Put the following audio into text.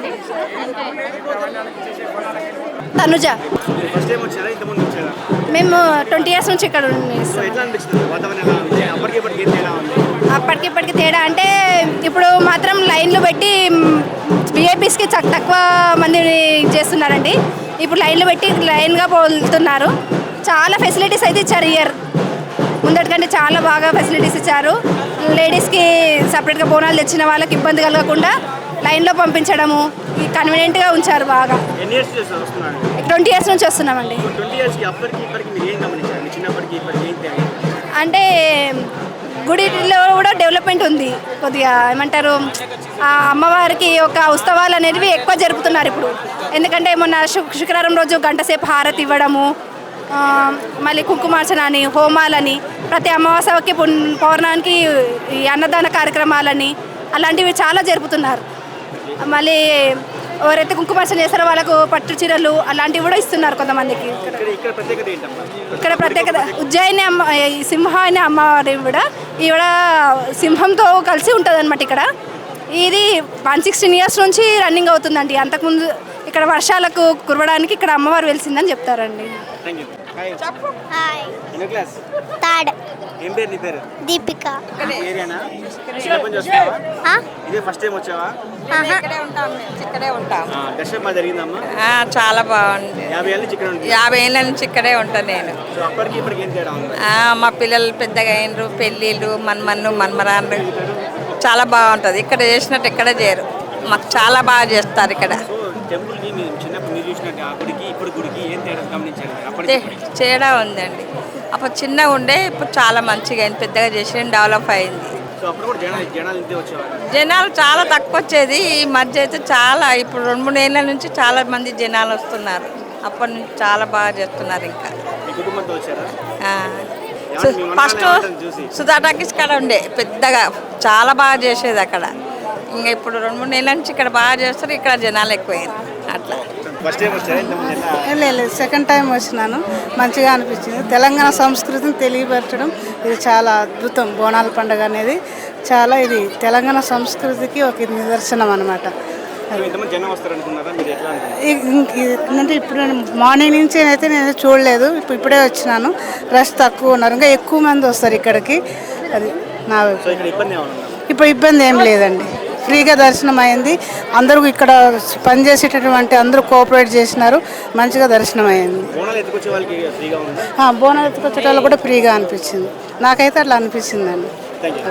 చెప్పండి. Tanuja. First time వచ్చారా ఇంతకుముందు వచ్చారా? మేము 20 years నుంచి ఇక్కడ సో ఎట్లా అనిపిస్తుంది వాతావరణం ఎలా ఉంది? అప్పటికి ఏం తేడా ఉంది? అప్పటికిప్పటికి తేడా అంటే ఇప్పుడు మాత్రం లైన్లు పెట్టి విఐపీస్కి తక్కువ మంది చేస్తున్నారండి. ఇప్పుడు లైన్లు పెట్టి లైన్గా పోతున్నారు. చాలా ఫెసిలిటీస్ అయితే ఇచ్చారు ఇయర్ ముందటికంటే చాలా బాగా ఫెసిలిటీస్ ఇచ్చారు. లేడీస్కి సపరేట్గా బోనాలు తెచ్చిన వాళ్ళకి ఇబ్బంది కలగకుండా లైన్లో పంపించడము కన్వీనియంట్గా ఉంచారు బాగా. ఎన్ని ఇయర్స్ చేస్తారు వస్తున్నారు? 20 years నుంచి వస్తున్నామండి. 20 ఇయర్స్కి అప్పటికి ఇప్పటికి మీరు ఏం గమనించారు? మీ చిన్నప్పటికి ఇప్పటికి ఏం తేడా? అంటే గుడిలో కూడా డెవలప్మెంట్ ఉంది కొద్దిగా. ఏమంటారు, ఆ అమ్మవారికి ఒక ఉత్సవాలు అనేవి ఎక్కువ జరుపుతున్నారు ఇప్పుడు. ఎందుకంటే మొన్న శుక్రవారం రోజు గంట సేపు హారతి ఇవ్వడము, మళ్ళీ కుంకుమార్చన అని, హోమాలని, ప్రతి అమావాస్యకి పౌర్ణానికి ఈ అన్నదాన కార్యక్రమాలని అలాంటివి చాలా జరుపుతున్నారు. మళ్ళీ ఎవరైతే కుంకుమార్చన చేస్తారో వాళ్ళకు పట్టు చీరలు అలాంటివి కూడా ఇస్తున్నారు కొంతమందికి. ఇక్కడ ప్రత్యేకత ఉజ్జయిని అమ్మ, సింహ అనే అమ్మవారి కూడా ఈవిడ సింహంతో కలిసి ఉంటుంది అనమాట. ఇక్కడ ఇది 116 years నుంచి రన్నింగ్ అవుతుందండి. అంతకుముందు ఇక్కడ వర్షాలకు కురవడానికి ఇక్కడ అమ్మవారు వెలిసిందని చెప్తారండి. ఏం పేరు నీ పేరు? దీపిక. ఏరియానా? చిన్నప్పటి నుంచి వస్తావా? ఇదే ఫస్ట్ టైం వచ్చావా? ఇక్కడే ఉంటాం. దర్శనం బాగా జరిగిందమ్మా? చాలా బాగుంది. 50 ఏళ్ళ నుంచి ఇక్కడ ఉంటాను. 50 ఏళ్ళ నుంచి ఇక్కడే ఉంటాను నేను. సో అప్పటికి ఇప్పటికి ఏం తేడా ఉంది? మా పిల్లలు పెద్దగా అయినరు, పెళ్ళిళ్ళు, మన్మరాన్లు చాలా బాగుంటుంది. ఇక్కడ చేసినట్టు ఎక్కడ చేయరు. మాకు చాలా బాగా చేస్తారు ఇక్కడ. సో టెంపుల్కి చిన్నప్పుడు మీరు చూసినట్టు ఆ గుడికి ఇప్పుడు గుడికి ఏం తేడా గమనించారు? అప్పటికి తేడా ఉందండి. అప్పుడు చిన్నగా ఉండే, ఇప్పుడు చాలా మంచిగా అయింది, పెద్దగా చేసి డెవలప్ అయింది. సో అప్పుడు కూడా జనాలు ఇంతే వచ్చేవారు? జనాలు చాలా తక్కువ వచ్చేది. ఈ మధ్య అయితే చాలా, ఇప్పుడు 2-3 ఏళ్ళ నుంచి చాలా మంది జనాలు వస్తున్నారు. అప్పటి నుంచి చాలా బాగా చేస్తున్నారు. ఇంకా మీ కుటుంబంతో వచ్చారా? ఫస్ట్ సుధా టాకీస్ కాడ ఉండే పెద్దగా చాలా బాగా చేసేది అక్కడ. ఇంకా ఇప్పుడు 2-3 ఏళ్ళ నుంచి ఇక్కడ బాగా చేస్తారు. ఇక్కడ జనాలు ఎక్కువయ్యారు. అట్లా ఫస్ట్ టైం వచ్చారా? లేదు, సెకండ్ టైం వచ్చినాను. మంచిగా అనిపించింది. తెలంగాణ సంస్కృతిని తెలియపరచడం ఇది చాలా అద్భుతం. బోనాల పండుగ అనేది చాలా, ఇది తెలంగాణ సంస్కృతికి ఒక నిదర్శనం అన్నమాట. అంటే ఇప్పుడు మార్నింగ్ నుంచి అయితే నేను చూడలేదు, ఇప్పుడే వచ్చినాను. రష్ తక్కువ ఉన్నారు, ఇంకా ఎక్కువ మంది వస్తారు ఇక్కడికి. అది నా ఇప్పుడు ఇబ్బంది ఏం లేదండి. ఫ్రీగా దర్శనం అయింది. అందరూ ఇక్కడ పనిచేసేటటువంటి అందరూ కోఆపరేట్ చేసినారు. మంచిగా దర్శనం అయింది. బోనాలు ఎత్తుకొచ్చే వాళ్ళకు కూడా ఫ్రీగా అనిపించింది. నాకైతే అట్లా అనిపించిందండి.